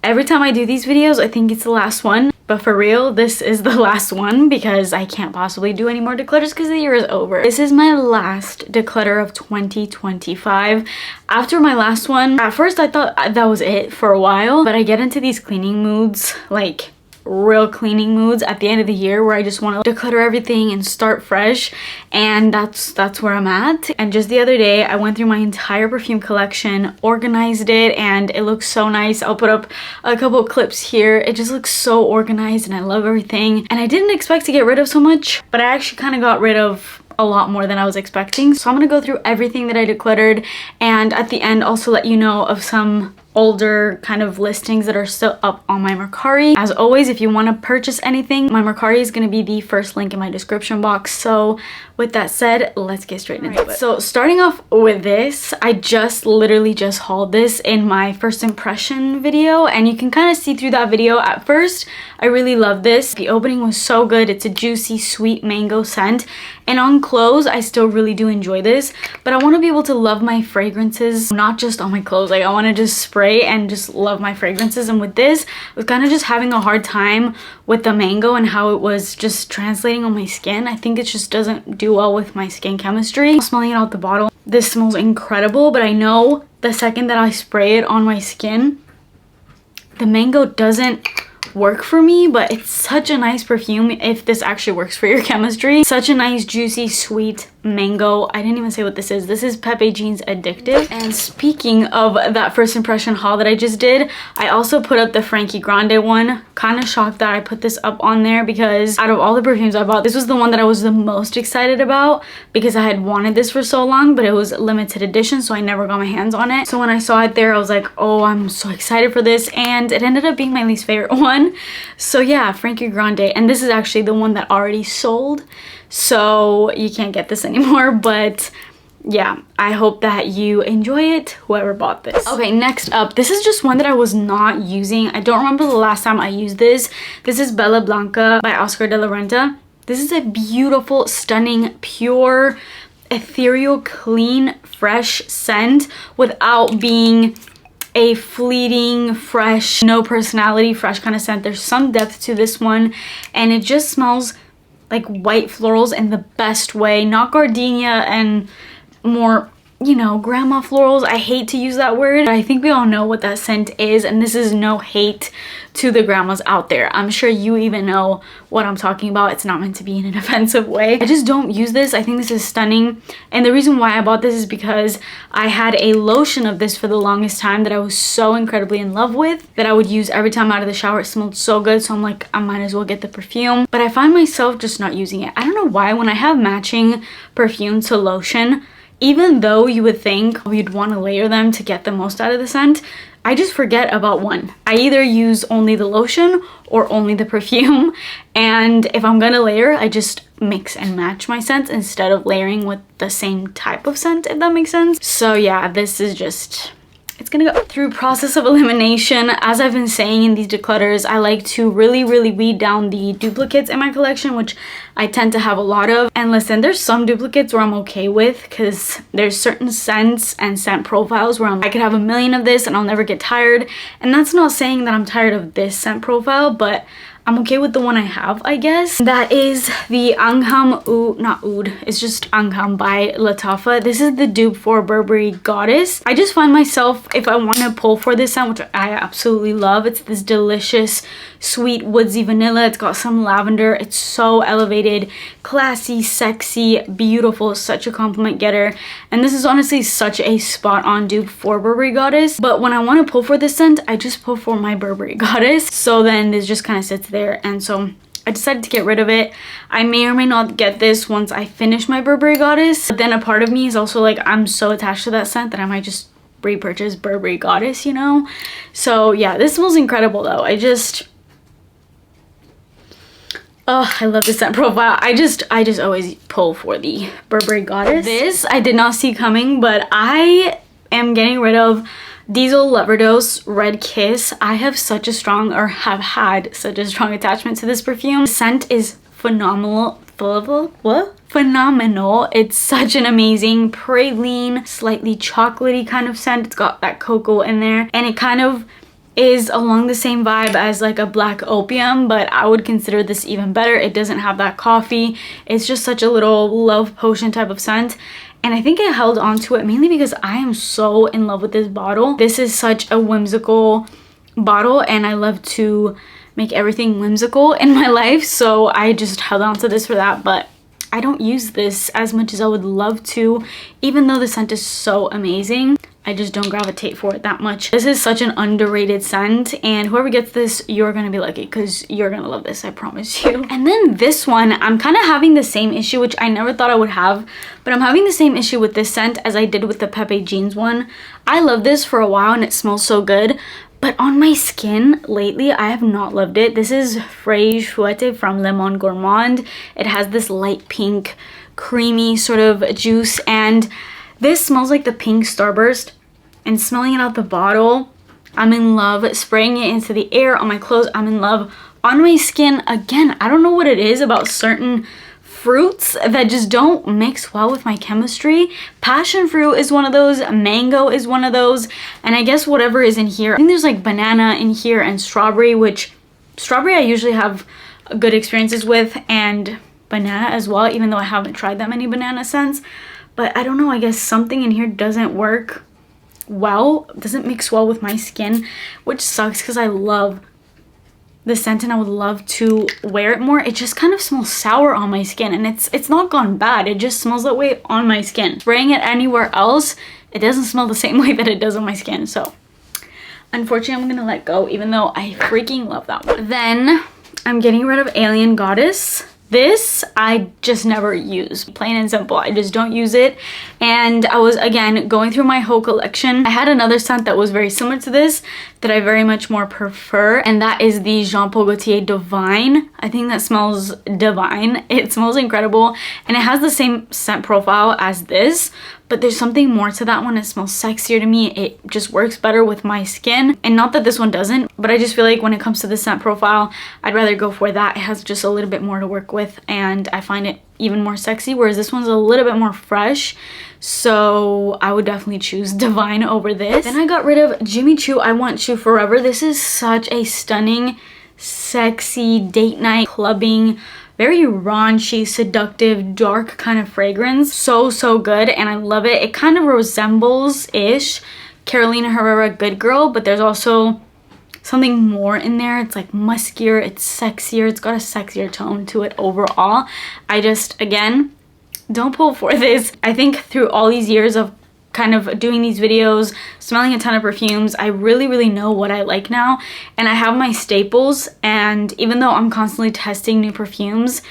Every time I do these videos, I think it's the last one. But for real, this is the last one because I can't possibly do any more declutters because the year is over. This is my last declutter of 2025. After my last one, at first I thought that was it for a while, but I get into these cleaning moods, like real cleaning moods at the end of the year where I just want to declutter everything and start fresh, and that's where I'm at. And just the other day I went through my entire perfume collection, organized it, and it looks so nice. I'll put up a couple of clips here. It just looks so organized and I love everything, and I didn't expect to get rid of so much, but I actually kind of got rid of a lot more than I was expecting. So I'm gonna go through everything that I decluttered, and at the end also let you know of some older kind of listings that are still up on my Mercari. As always, if you want to purchase anything, my Mercari is going to be the first link in my description box. So with that said, let's get straight into it. So starting off with this, I literally just hauled this in my first impression video, and you can kind of see through that video. At first, I really love this. The opening was so good. It's a juicy, sweet mango scent, and on clothes, I still really do enjoy this, but I want to be able to love my fragrances, not just on my clothes. Like, I want to just spray and just love my fragrances, and with this, I was kind of just having a hard time with the mango and how it was just translating on my skin. I think it just doesn't do well with my skin chemistry. Smelling it out the bottle, this smells incredible, but I know the second that I spray it on my skin, the mango doesn't work for me. But it's such a nice perfume if this actually works for your chemistry. Such a nice, juicy, sweet mango. I didn't even say what this is. This is Pepe Jean's Addictive. And speaking of that first impression haul that I just did, I also put up the Frankie Grande one. Kind of shocked that I put this up on there because out of all the perfumes I bought, this was the one that I was the most excited about because I had wanted this for so long, but it was limited edition, so I never got my hands on it. So when I saw it there, I was like, oh, I'm so excited for this, and it ended up being my least favorite one. So yeah, Frankie Grande, and this is actually the one that already sold, so you can't get this anymore. But yeah, I hope that you enjoy it, whoever bought this. Okay, next up, this is just one that I was not using. I don't remember the last time I used this. This is Bella Blanca by Oscar de la Renta. This is a beautiful, stunning, pure, ethereal, clean, fresh scent without being a fleeting, fresh, no personality, fresh kind of scent. There's some depth to this one, and it just smells like white florals in the best way. Not gardenia and more, you know, grandma florals. I hate to use that word, but I think we all know what that scent is, and this is no hate to the grandmas out there. I'm sure you even know what I'm talking about. It's not meant to be in an offensive way. I just don't use this. I think this is stunning, and the reason why I bought this is because I had a lotion of this for the longest time that I was so incredibly in love with that I would use every time out of the shower. It smelled so good, so I'm like, I might as well get the perfume, but I find myself just not using it. I don't know why. When I have matching perfume to lotion, even though you would think you'd want to layer them to get the most out of the scent, I just forget about one. I either use only the lotion or only the perfume, and if I'm gonna layer, I just mix and match my scents instead of layering with the same type of scent, if that makes sense. So yeah, this is just, it's gonna go through process of elimination. As I've been saying in these declutters, I like to really weed down the duplicates in my collection, which I tend to have a lot of. And listen, there's some duplicates where I'm okay with because there's certain scents and scent profiles where I could have a million of this and I'll never get tired. And that's not saying that I'm tired of this scent profile, but I'm okay with the one I have, I guess. That is the Angham Oud, not Oud, it's just Angham by Lattafa. This is the dupe for Burberry Goddess. I just find myself, if I want to pull for this scent, which I absolutely love, it's this delicious, sweet, woodsy vanilla. It's got some lavender. It's so elevated, classy, sexy, beautiful, such a compliment getter. And this is honestly such a spot-on dupe for Burberry Goddess. But when I want to pull for this scent, I just pull for my Burberry Goddess. So then this just kind of sits there, and so I decided to get rid of it. I may or may not get this once I finish my Burberry Goddess, but then a part of me is also like, I'm so attached to that scent that I might just repurchase Burberry Goddess, you know? So yeah, this smells incredible though. Oh, I love the scent profile. I just always pull for the Burberry Goddess. This I did not see coming, but I am getting rid of Diesel Loverdose Red Kiss. I have such a strong, or have had such a strong attachment to this perfume. The scent is phenomenal. Phenomenal. It's such an amazing praline, slightly chocolatey kind of scent. It's got that cocoa in there, and it kind of is along the same vibe as like a black opium, but I would consider this even better. It doesn't have that coffee. It's just such a little love potion type of scent. And I think I held on to it mainly because I am so in love with this bottle. This is such a whimsical bottle and I love to make everything whimsical in my life. So I just held on to this for that, but I don't use this as much as I would love to, even though the scent is so amazing. I just don't gravitate for it that much. This is such an underrated scent, and whoever gets this, you're gonna be lucky because you're gonna love this, I promise you. And then this one, I'm kind of having the same issue, which I never thought I would have, but I'm having the same issue with this scent as I did with the Pepe Jeans one. I love this for a while and it smells so good, but on my skin lately, I have not loved it. This is Fraise Fouette from Le Monde Gourmand. It has this light pink, creamy sort of juice, and this smells like the pink Starburst, and smelling it out the bottle, I'm in love. Spraying it into the air, on my clothes, I'm in love. On my skin, again, I don't know what it is about certain fruits that just don't mix well with my chemistry. Passion fruit is one of those, mango is one of those, and I guess whatever is in here. I think there's like banana in here and strawberry, which strawberry I usually have good experiences with, and banana as well, even though I haven't tried that many banana scents. But I don't know, I guess something in here doesn't work well, doesn't mix well with my skin, which sucks because I love the scent and I would love to wear it more. It just kind of smells sour on my skin, and it's not gone bad, it just smells that way on my skin. Spraying it anywhere else, it doesn't smell the same way that it does on my skin. So unfortunately I'm gonna let go, even though I freaking love that one. Then I'm getting rid of Alien Goddess. This I just never use, plain and simple. I just don't use it. And I was, again, going through my whole collection. I had another scent that was very similar to this that I very much more prefer, and that is the Jean Paul Gaultier Divine. I think that smells divine. It smells incredible, and it has the same scent profile as this, but there's something more to that one. It smells sexier to me. It just works better with my skin. And not that this one doesn't, but I just feel like when it comes to the scent profile, I'd rather go for that. It has just a little bit more to work with, and I find it even more sexy, whereas this one's a little bit more fresh. So I would definitely choose Divine over this. Then I got rid of Jimmy Choo I Want You Forever. This is such a stunning, sexy, date night, clubbing, very raunchy, seductive, dark kind of fragrance. So good, and I love it. It kind of resembles-ish Carolina Herrera Good Girl, but there's also something more in there. It's like muskier, it's sexier, it's got a sexier tone to it overall. I just, again, don't pull for this. I think through all these years of kind of doing these videos, smelling a ton of perfumes, I really know what I like now, and I have my staples. And even though I'm constantly testing new perfumes,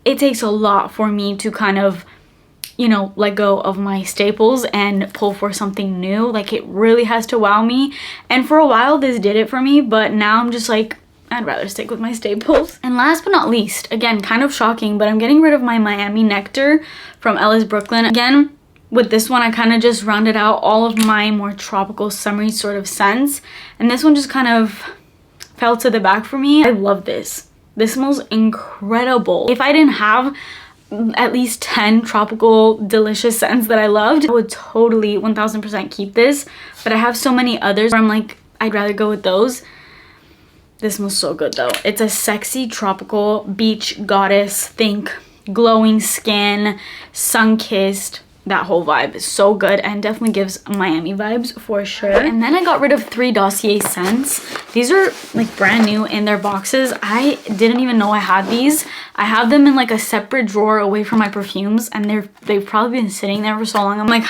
it takes a lot for me to kind of, you know, let go of my staples and pull for something new. Like, it really has to wow me, and for a while this did it for me, but now I'm just like, I'd rather stick with my staples. And last but not least, again, kind of shocking, but I'm getting rid of my Miami Nectar from Ellis Brooklyn. Again, with this one, I kind of just rounded out all of my more tropical, summery sort of scents, and this one just kind of fell to the back for me. I love this. This smells incredible. If I didn't have at least 10 tropical delicious scents that I loved, I would totally 1000% keep this, but I have so many others where I'm like, I'd rather go with those. This smells so good though. It's a sexy tropical beach goddess, think glowing skin, sun-kissed. That whole vibe is so good and definitely gives Miami vibes for sure. And then I got rid of 3 Dossier scents. These are like brand new in their boxes. I didn't even know I had these. I have them in like a separate drawer away from my perfumes, and they've probably been sitting there for so long. I'm like,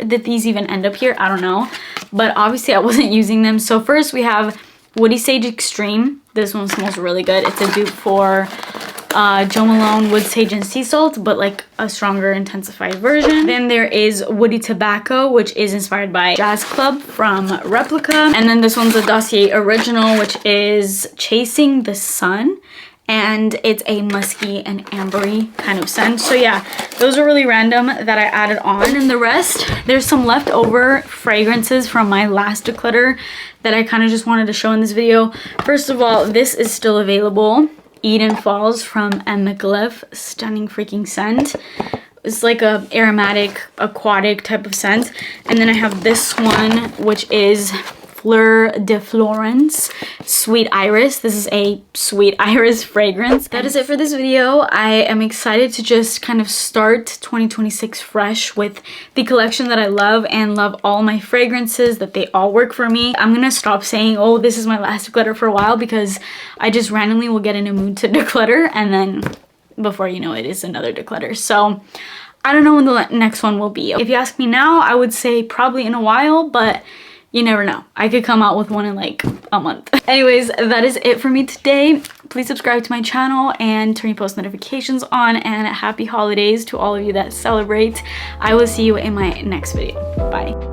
did these even end up here? I don't know, but obviously I wasn't using them. So first we have Woody Sage Extreme. This one smells really good. It's a dupe for Jo Malone Wood Sage and Sea Salt, but like a stronger intensified version. Then there is Woody Tobacco, which is inspired by Jazz Club from Replica. And then this one's a Dossier original, which is Chasing the Sun, and it's a musky and ambery kind of scent. So yeah, those are really random that I added on. And the rest, there's some leftover fragrances from my last declutter that I kind of just wanted to show in this video. First of all, this is still available. Eden Falls from M. McLiff. Stunning freaking scent. It's like a aromatic, aquatic type of scent. And then I have this one, which is Fleur de Florence Sweet Iris. This is a sweet iris fragrance. That is it for this video. I am excited to just kind of start 2026 fresh with the collection that I love and love all my fragrances, that they all work for me. I'm gonna stop saying, oh, this is my last declutter for a while, because I just randomly will get in a mood to declutter, and then before you know it is another declutter. So I don't know when the next one will be. If you ask me now, I would say probably in a while, but you never know. I could come out with one in like a month. Anyways, that is it for me today. Please subscribe to my channel and turn your post notifications on, and happy holidays to all of you that celebrate. I will see you in my next video. Bye.